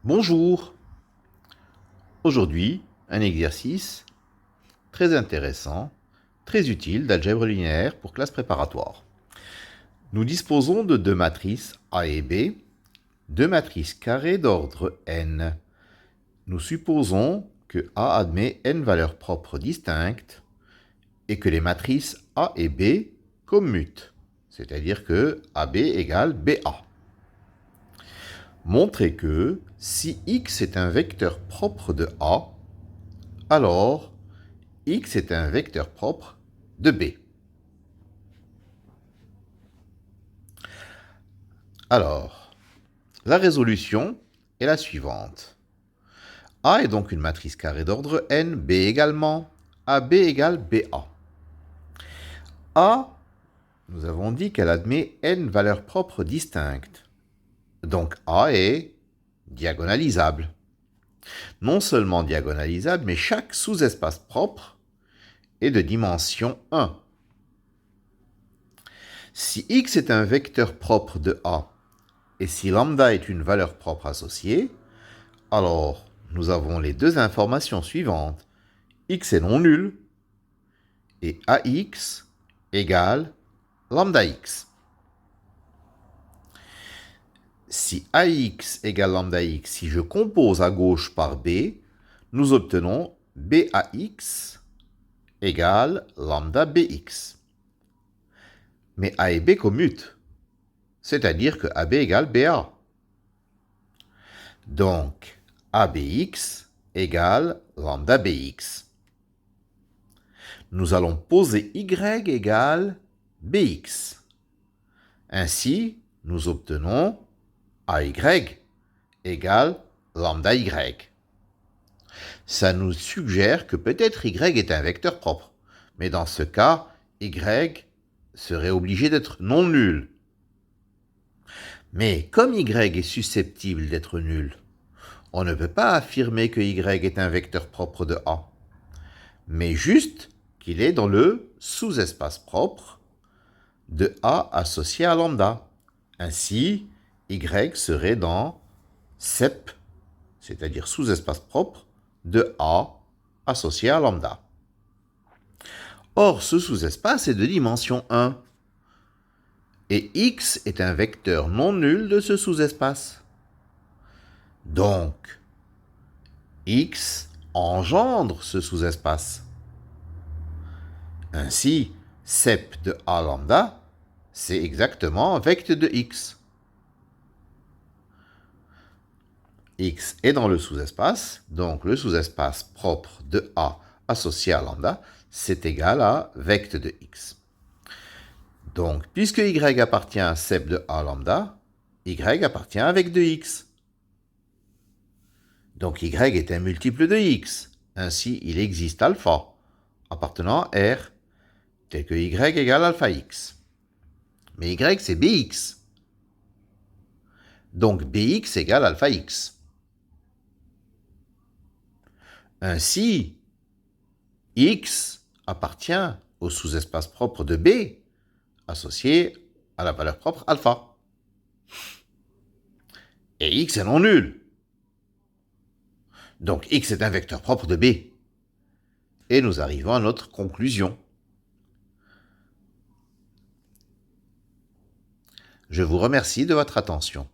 Bonjour. Aujourd'hui, un exercice très intéressant, très utile d'algèbre linéaire pour classe préparatoire. Nous disposons de deux matrices A et B, deux matrices carrées d'ordre n. Nous supposons que A admet n valeurs propres distinctes et que les matrices A et B commutent, c'est-à-dire que AB égale BA. Montrez que si x est un vecteur propre de A, alors x est un vecteur propre de B. Alors, la résolution est la suivante. A est donc une matrice carrée d'ordre n, B également, AB égale BA. A, nous avons dit qu'elle admet n valeurs propres distinctes. Donc A est diagonalisable. Non seulement diagonalisable, mais chaque sous-espace propre est de dimension 1. Si x est un vecteur propre de A et si lambda est une valeur propre associée, alors nous avons les deux informations suivantes. X est non nul et AX égale lambda x. Si AX égale lambda x, si je compose à gauche par B, nous obtenons BAX égale lambda BX. Mais A et B commutent, c'est-à-dire que AB égale BA. Donc, ABX égale lambda BX. Nous allons poser Y égale BX. Ainsi, nous obtenons AY égale lambda Y. Ça nous suggère que peut-être Y est un vecteur propre, mais dans ce cas, Y serait obligé d'être non nul. Mais comme Y est susceptible d'être nul, on ne peut pas affirmer que Y est un vecteur propre de A, mais juste qu'il est dans le sous-espace propre de A associé à lambda. Ainsi, Y serait dans SEP, c'est-à-dire sous-espace propre, de A associé à lambda. Or, ce sous-espace est de dimension 1. Et X est un vecteur non nul de ce sous-espace. Donc, X engendre ce sous-espace. Ainsi, SEP de A lambda, c'est exactement vecte de X. X est dans le sous-espace, donc le sous-espace propre de A associé à lambda, c'est égal à vecte de X. Donc, puisque Y appartient à SEP de A lambda, Y appartient à vecte de X. Donc Y est un multiple de X. Ainsi, il existe alpha appartenant à R, tel que Y égale alpha X. Mais Y, c'est Bx. Donc Bx égale alpha X. Ainsi, X appartient au sous-espace propre de B, associé à la valeur propre alpha. Et X est non nul. Donc X est un vecteur propre de B. Et nous arrivons à notre conclusion. Je vous remercie de votre attention.